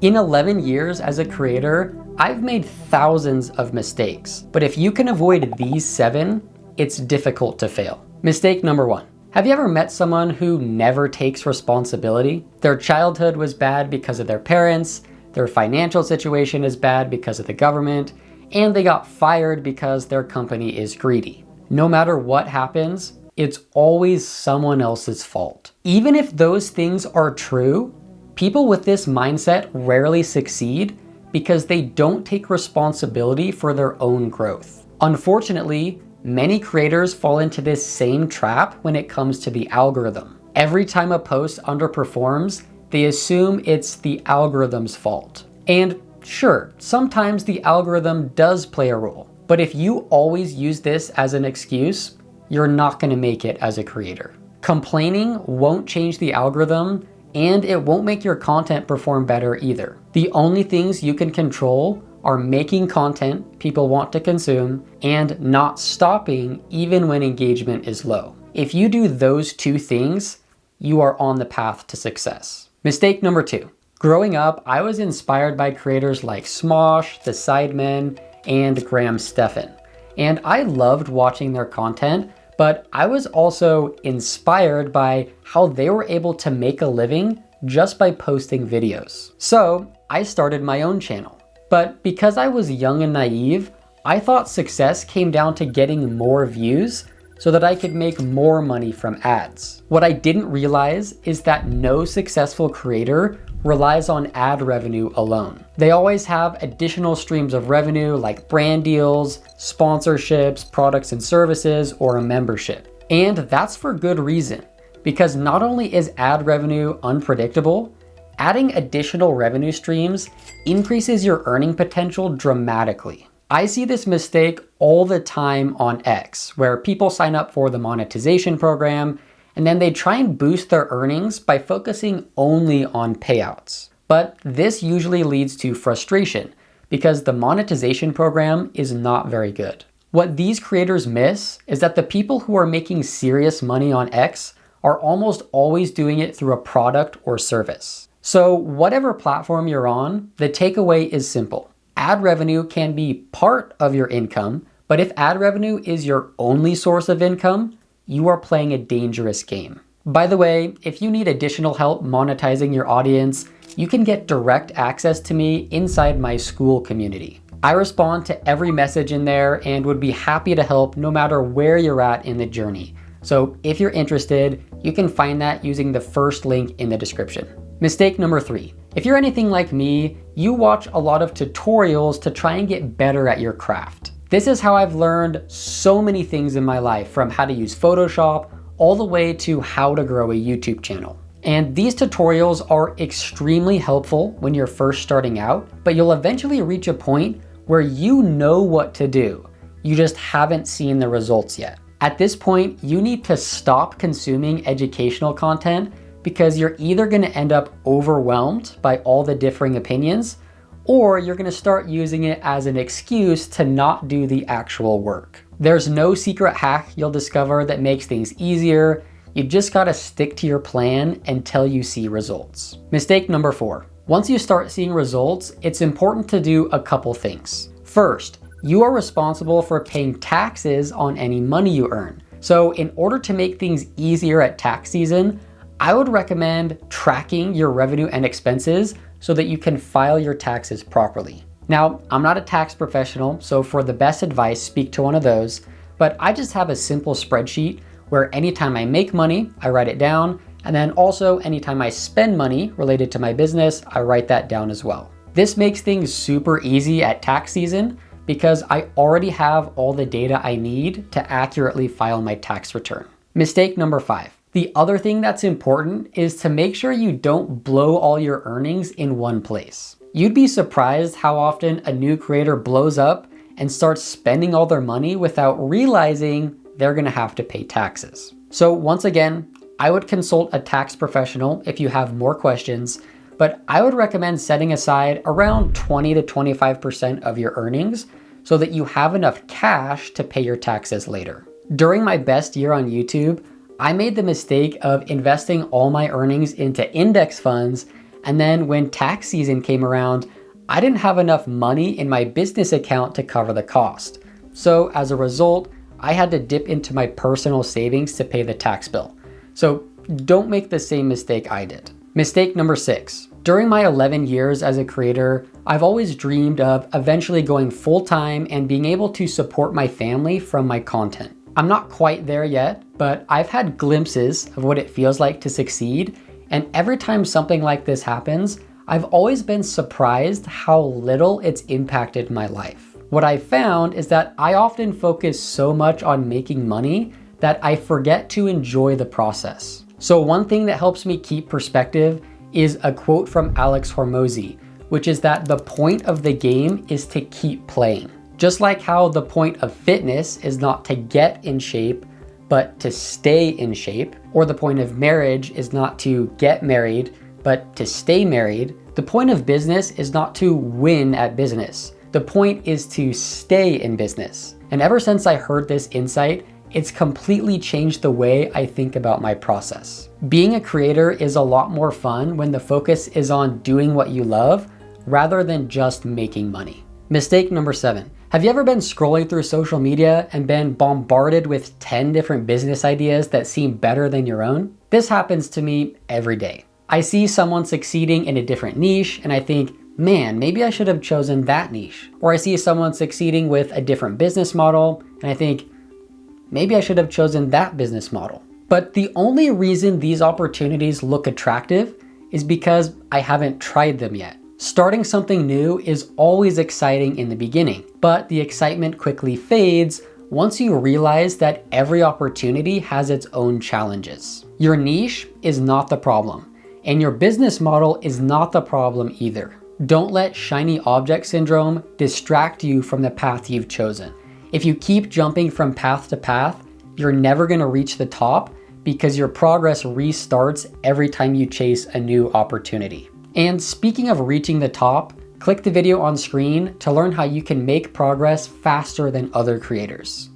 In 11 years as a creator, I've made thousands of mistakes, but if you can avoid these 7, it's difficult to fail. Mistake number 1. Have you ever met someone who never takes responsibility? Their childhood was bad because of their parents, their financial situation is bad because of the government, and they got fired because their company is greedy. No matter what happens, it's always someone else's fault. Even if those things are true, people with this mindset rarely succeed because they don't take responsibility for their own growth. Unfortunately, many creators fall into this same trap when it comes to the algorithm. Every time a post underperforms, they assume it's the algorithm's fault. And sure, sometimes the algorithm does play a role, but if you always use this as an excuse, you're not going to make it as a creator. Complaining won't change the algorithm, and it won't make your content perform better either. The only things you can control are making content people want to consume and not stopping even when engagement is low. If you do those 2 things, you are on the path to success. Mistake number 2. Growing up, I was inspired by creators like Smosh, The Sidemen, and Graham Stephan. And I loved watching their content, but I was also inspired by how they were able to make a living just by posting videos. So I started my own channel. But because I was young and naive, I thought success came down to getting more views so that I could make more money from ads. What I didn't realize is that no successful creator relies on ad revenue alone. They always have additional streams of revenue like brand deals, sponsorships, products and services, or a membership. And that's for good reason, because not only is ad revenue unpredictable, adding additional revenue streams increases your earning potential dramatically. I see this mistake all the time on X, where people sign up for the monetization program and then they try and boost their earnings by focusing only on payouts. But this usually leads to frustration because the monetization program is not very good. What these creators miss is that the people who are making serious money on X are almost always doing it through a product or service. So whatever platform you're on, the takeaway is simple. Ad revenue can be part of your income, but if ad revenue is your only source of income, you are playing a dangerous game. By the way, if you need additional help monetizing your audience, you can get direct access to me inside my Skool community. I respond to every message in there and would be happy to help no matter where you're at in the journey. So if you're interested, you can find that using the first link in the description. Mistake number 3. If you're anything like me, you watch a lot of tutorials to try and get better at your craft. This is how I've learned so many things in my life, from how to use Photoshop all the way to how to grow a YouTube channel. And these tutorials are extremely helpful when you're first starting out, but you'll eventually reach a point where you know what to do. You just haven't seen the results yet. At this point, you need to stop consuming educational content because you're either going to end up overwhelmed by all the differing opinions, or you're going to start using it as an excuse to not do the actual work. There's no secret hack you'll discover that makes things easier. You just got to stick to your plan until you see results. Mistake number 4. Once you start seeing results, it's important to do a couple things. First, you are responsible for paying taxes on any money you earn. So in order to make things easier at tax season, I would recommend tracking your revenue and expenses so that you can file your taxes properly. Now, I'm not a tax professional, so for the best advice, speak to one of those, but I just have a simple spreadsheet where anytime I make money, I write it down, and then also anytime I spend money related to my business, I write that down as well. This makes things super easy at tax season because I already have all the data I need to accurately file my tax return. Mistake number 5. The other thing that's important is to make sure you don't blow all your earnings in one place. You'd be surprised how often a new creator blows up and starts spending all their money without realizing they're gonna have to pay taxes. So once again, I would consult a tax professional if you have more questions, but I would recommend setting aside around 20 to 25% of your earnings so that you have enough cash to pay your taxes later. During my best year on YouTube, I made the mistake of investing all my earnings into index funds And then when tax season came around, I didn't have enough money in my business account to cover the cost. So as a result, I had to dip into my personal savings to pay the tax bill. So don't make the same mistake I did. Mistake number 6. During my 11 years as a creator, I've always dreamed of eventually going full-time and being able to support my family from my content. I'm not quite there yet, but I've had glimpses of what it feels like to succeed, and every time something like this happens, I've always been surprised how little it's impacted my life. What I found is that I often focus so much on making money that I forget to enjoy the process. So one thing that helps me keep perspective is a quote from Alex Hormozi, which is that the point of the game is to keep playing. Just like how the point of fitness is not to get in shape, but to stay in shape, or the point of marriage is not to get married, but to stay married, the point of business is not to win at business. The point is to stay in business. And ever since I heard this insight, it's completely changed the way I think about my process. Being a creator is a lot more fun when the focus is on doing what you love rather than just making money. Mistake number 7. Have you ever been scrolling through social media and been bombarded with 10 different business ideas that seem better than your own? This happens to me every day. I see someone succeeding in a different niche and I think, man, maybe I should have chosen that niche. Or I see someone succeeding with a different business model and I think, maybe I should have chosen that business model. But the only reason these opportunities look attractive is because I haven't tried them yet. Starting something new is always exciting in the beginning, but the excitement quickly fades once you realize that every opportunity has its own challenges. Your niche is not the problem, and your business model is not the problem either. Don't let shiny object syndrome distract you from the path you've chosen. If you keep jumping from path to path, you're never gonna reach the top because your progress restarts every time you chase a new opportunity. And speaking of reaching the top, click the video on screen to learn how you can make progress faster than other creators.